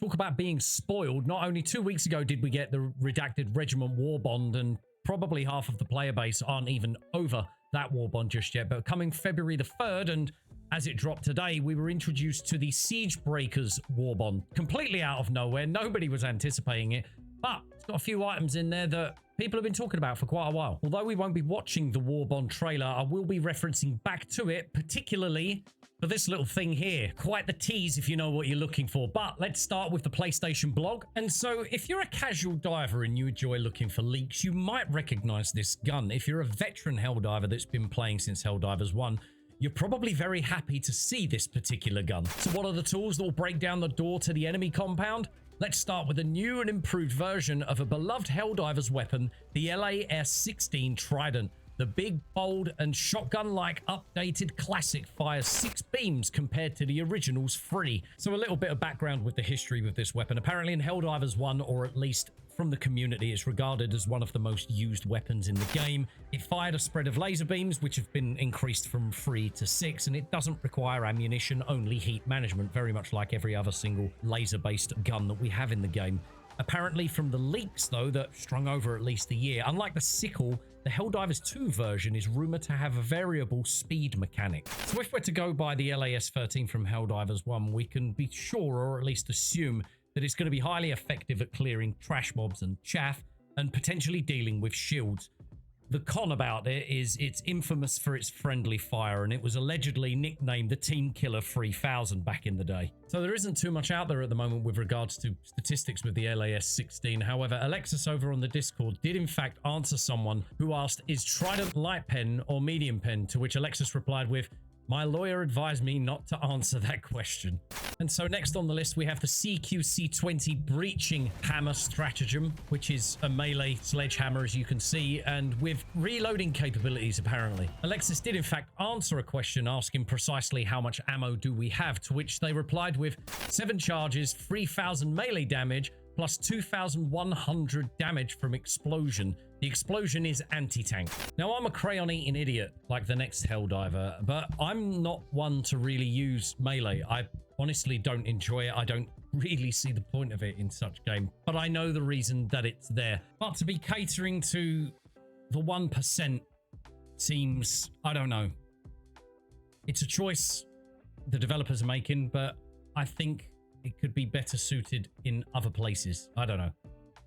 Talk about being spoiled. Not only 2 weeks ago did we get the redacted Regiment Warbond, and probably half of the player base aren't even over that Warbond just yet, but coming February the 3rd, and as it dropped today, we were introduced to the Siege Breakers Warbond. Completely out of nowhere. Nobody was anticipating it, but it's got a few items in there that people have been talking about for quite a while. Although we won't be watching the Warbond trailer, I will be referencing back to it, particularly for this little thing here. Quite the tease if you know what you're looking for. But let's start with the PlayStation blog. And so if you're a casual diver and you enjoy looking for leaks, you might recognize this gun. If you're a veteran Helldiver that's been playing since Helldivers 1, you're probably very happy to see this particular gun. So what are the tools that will break down the door to the enemy compound? Let's start with a new and improved version of a beloved Helldivers weapon, the LAS-16 Trident. The big, bold, and shotgun-like updated classic fires 6 beams compared to the original's 3. So a little bit of background with the history with this weapon. Apparently in Helldivers 1, or at least from the community, it's regarded as one of the most used weapons in the game. It fired a spread of laser beams, which have been increased from 3 to 6, and it doesn't require ammunition, only heat management, very much like every other single laser-based gun that we have in the game. Apparently from the leaks, though, that strung over at least a year, unlike the sickle, the Helldivers 2 version is rumored to have a variable speed mechanic. So if we're to go by the LAS-13 from Helldivers 1, we can be sure, or at least assume, that it's going to be highly effective at clearing trash mobs and chaff, and potentially dealing with shields. The con about it is it's infamous for its friendly fire, and it was allegedly nicknamed the Team Killer 3000 back in the day. So there isn't too much out there at the moment with regards to statistics with the LAS-16. However, Alexis over on the Discord did in fact answer someone who asked, is Trident light pen or medium pen? To which Alexis replied with, my lawyer advised me not to answer that question. And so next on the list, we have the CQC-20 Breaching Hammer Stratagem, which is a melee sledgehammer, as you can see, and with reloading capabilities, apparently. Alexis did, in fact, answer a question asking precisely how much ammo do we have, to which they replied with 7 charges, 3,000 melee damage, plus 2,100 damage from explosion. The explosion is anti-tank. Now, I'm a crayon-eating idiot like the next Helldiver, but I'm not one to really use melee. I honestly don't enjoy it. I don't really see the point of it in such game, but I know the reason that it's there. But to be catering to the 1% seems, I don't know. It's a choice the developers are making, but I think it could be better suited in other places. I don't know.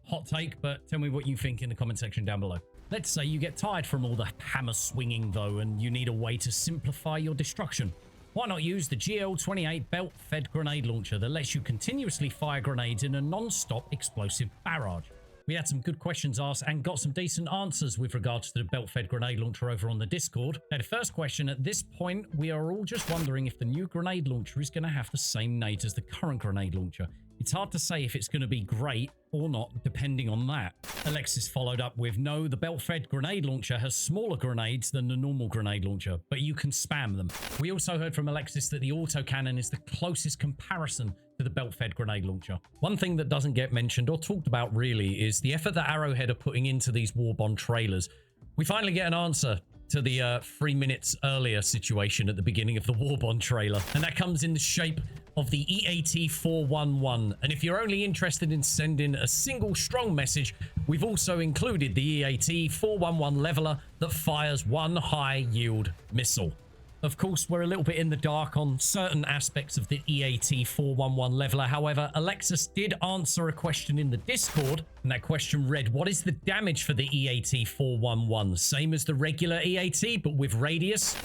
Hot take, but tell me what you think in the comment section down below. Let's say you get tired from all the hammer swinging though, and you need a way to simplify your destruction. Why not use the GL-28 belt-fed grenade launcher that lets you continuously fire grenades in a non-stop explosive barrage? We had some good questions asked and got some decent answers with regards to the belt-fed grenade launcher over on the Discord. Now, the first question, at this point, we are all just wondering if the new grenade launcher is going to have the same nades as the current grenade launcher. It's hard to say if it's going to be great or not, depending on that. Alexis followed up with, no, the belt-fed grenade launcher has smaller grenades than the normal grenade launcher, but you can spam them. We also heard from Alexis that the autocannon is the closest comparison to the belt-fed grenade launcher. One thing that doesn't get mentioned or talked about really is the effort that Arrowhead are putting into these Warbond trailers. We finally get an answer to the 3 minutes earlier situation at the beginning of the Warbond trailer, and that comes in the shape of the EAT-411. And if you're only interested in sending a single strong message, we've also included the EAT-411 leveler that fires 1 high-yield missile. Of course, we're a little bit in the dark on certain aspects of the EAT-411 leveler. However, Alexis did answer a question in the Discord, and that question read, what is the damage for the EAT-411? Same as the regular EAT, but with radius?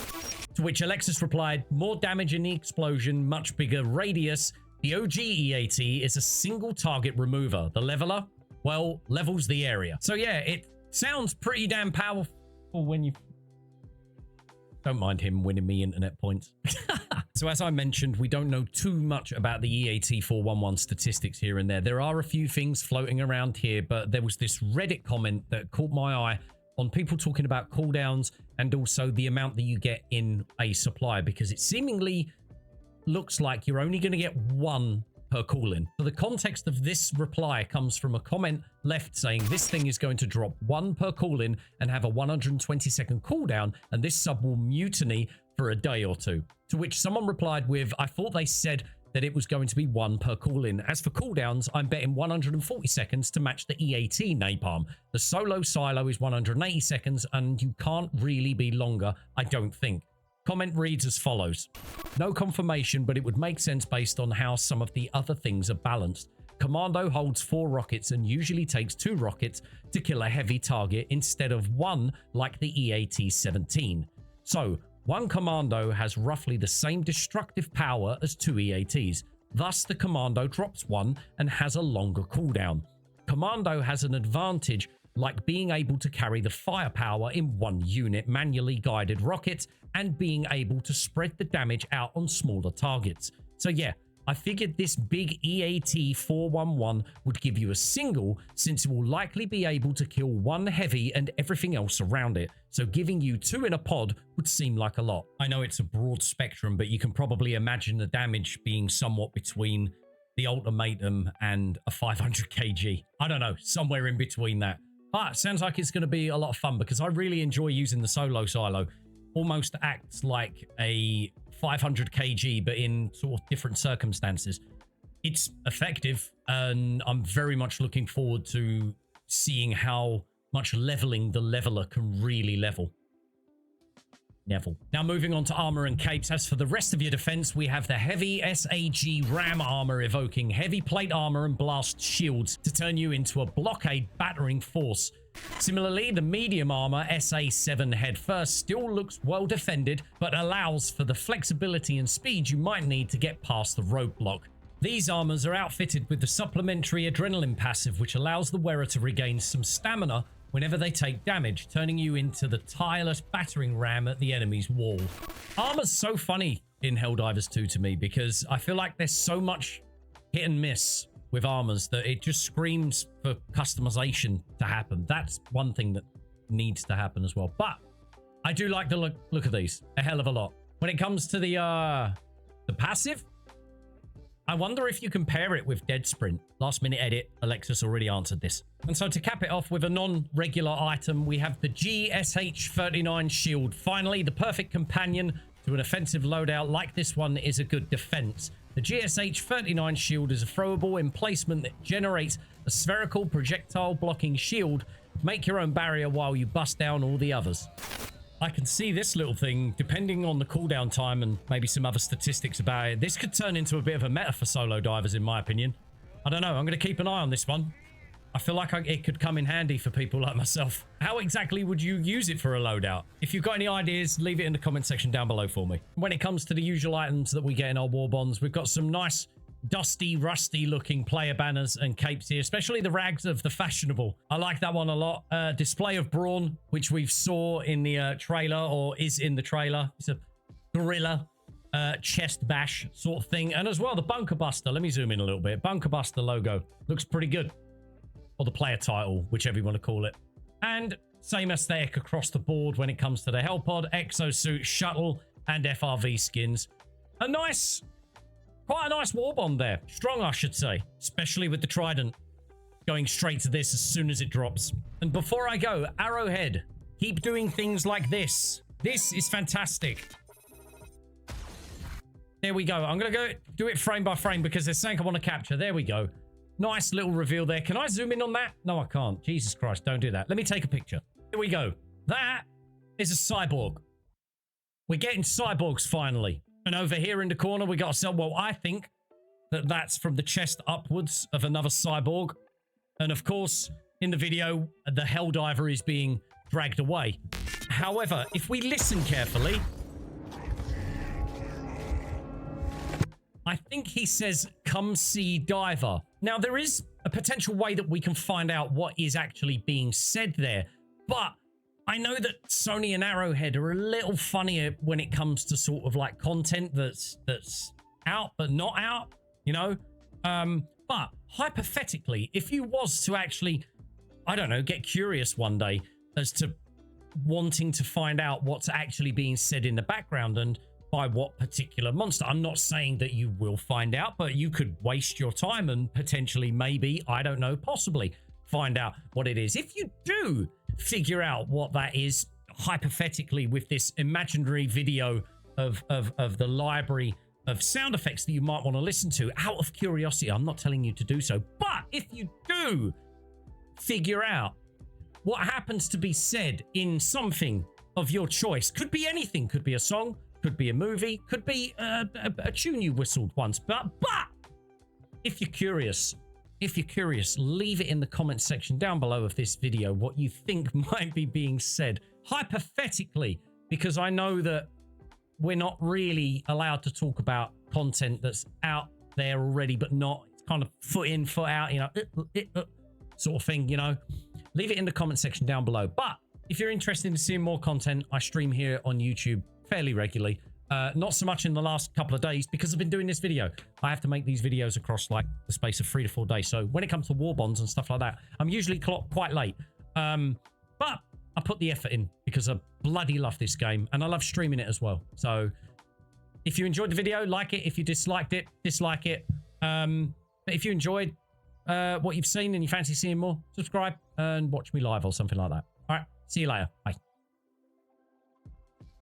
To which Alexis replied, more damage in the explosion, much bigger radius. The OG EAT is a single target remover. The leveler, well, levels the area. So yeah, it sounds pretty damn powerful when you... Don't mind him winning me internet points. So as I mentioned, we don't know too much about the EAT-411 statistics here and there. There are a few things floating around here, but there was this Reddit comment that caught my eye on people talking about cooldowns and also the amount that you get in a supply, because it seemingly looks like you're only going to get 1 per call-in. So the context of this reply comes from a comment left saying this thing is going to drop 1 per call-in and have a 120-second cooldown, and this sub will mutiny for a day or 2. To which someone replied with, I thought they said that it was going to be 1 per call-in. As for cooldowns, I'm betting 140 seconds to match the EAT napalm. The solo silo is 180 seconds, and you can't really be longer, I don't think. Comment reads as follows. No confirmation, but it would make sense based on how some of the other things are balanced. Commando holds 4 rockets and usually takes 2 rockets to kill a heavy target instead of 1 like the EAT-17. So, 1 Commando has roughly the same destructive power as 2 EATs. Thus, the Commando drops 1 and has a longer cooldown. Commando has an advantage like being able to carry the firepower in 1 unit manually guided rocket and being able to spread the damage out on smaller targets. So yeah, I figured this big EAT 411 would give you a single, since it will likely be able to kill 1 heavy and everything else around it. So giving you 2 in a pod would seem like a lot. I know it's a broad spectrum, but you can probably imagine the damage being somewhat between the ultimatum and a 500 kg. I don't know, somewhere in between that. But sounds like it's going to be a lot of fun because I really enjoy using the solo silo. Almost acts like a 500 kg, but in sort of different circumstances. It's effective, and I'm very much looking forward to seeing how much leveling the leveler can really level. Now moving on to armor and capes. As for the rest of your defense, we have the heavy SAG ram armor evoking heavy plate armor and blast shields to turn you into a blockade battering force. Similarly, the medium armor SA7 head first still looks well defended, but allows for the flexibility and speed you might need to get past the roadblock. These armors are outfitted with the supplementary adrenaline passive, which allows the wearer to regain some stamina whenever they take damage, turning you into the tireless battering ram at the enemy's wall. Armor's so funny in Helldivers 2 to me because I feel like there's so much hit and miss with armors that it just screams for customization to happen. That's one thing that needs to happen as well. But I do like the look of these a hell of a lot. When it comes to the passive, I wonder if you compare it with Dead Sprint. Last minute edit, Alexis already answered this. And so to cap it off with a non-regular item, we have the GSH-39 Shield. Finally, the perfect companion to an offensive loadout like this one is a good defense. The GSH-39 Shield is a throwable emplacement that generates a spherical projectile blocking shield. Make your own barrier while you bust down all the others. I can see this little thing, depending on the cooldown time and maybe some other statistics about it, this could turn into a bit of a meta for solo divers, in my opinion. I don't know. I'm going to keep an eye on this one. I feel like it could come in handy for people like myself. How exactly would you use it for a loadout? If you've got any ideas, leave it in the comment section down below for me. When it comes to the usual items that we get in our Warbonds, we've got some nice dusty, rusty looking player banners and capes here, especially the rags of the fashionable. I like that one a lot. Display of brawn, which we saw in the trailer, or is in the trailer. It's a gorilla chest bash sort of thing. And as well, the Bunker Buster. Let me zoom in a little bit. Bunker Buster logo looks pretty good. Or the player title, whichever you want to call it. And same aesthetic across the board when it comes to the Hellpod, Exosuit, Shuttle, and FRV skins. Quite a nice Warbond there. Strong, I should say. Especially with the Trident. Going straight to this as soon as it drops. And before I go, Arrowhead. Keep doing things like this. This is fantastic. There we go. I'm going to go do it frame by frame because there's something I want to capture. There we go. Nice little reveal there. Can I zoom in on that? No, I can't. Jesus Christ, don't do that. Let me take a picture. Here we go. That is a cyborg. We're getting cyborgs finally. And over here in the corner, we got ourselves, well, I think that that's from the chest upwards of another cyborg. And of course, in the video, the Helldiver is being dragged away. However, if we listen carefully, I think he says, "Come see diver." Now, there is a potential way that we can find out what is actually being said there. But I know that Sony and Arrowhead are a little funnier when it comes to sort of like content that's out but not out, you know? But hypothetically, if you was to actually, I don't know, get curious one day as to wanting to find out what's actually being said in the background and by what particular monster. I'm not saying that you will find out, but you could waste your time and potentially, maybe, I don't know, possibly find out what it is. If you do figure out what that is, hypothetically, with this imaginary video of the library of sound effects that you might want to listen to out of curiosity. I'm not telling you to do so, but if you do figure out what happens to be said in something of your choice, could be anything, could be a song, could be a movie, could be a tune you whistled once, but if you're curious, leave it in the comment section down below of this video what you think might be being said, hypothetically, because I know that we're not really allowed to talk about content that's out there already, but not, it's kind of foot in, foot out, you know, sort of thing, you know. Leave it in the comment section down below. But if you're interested in seeing more content, I stream here on YouTube fairly regularly. Not so much in the last couple of days because I've been doing this video. I have to make these videos across like the space of 3 to 4 days. So when it comes to Warbonds and stuff like that, I'm usually quite late. But I put the effort in because I bloody love this game and I love streaming it as well. So if you enjoyed the video, like it. If you disliked it, dislike it. But if you enjoyed what you've seen and you fancy seeing more, subscribe and watch me live or something like that. All right, see you later. Bye.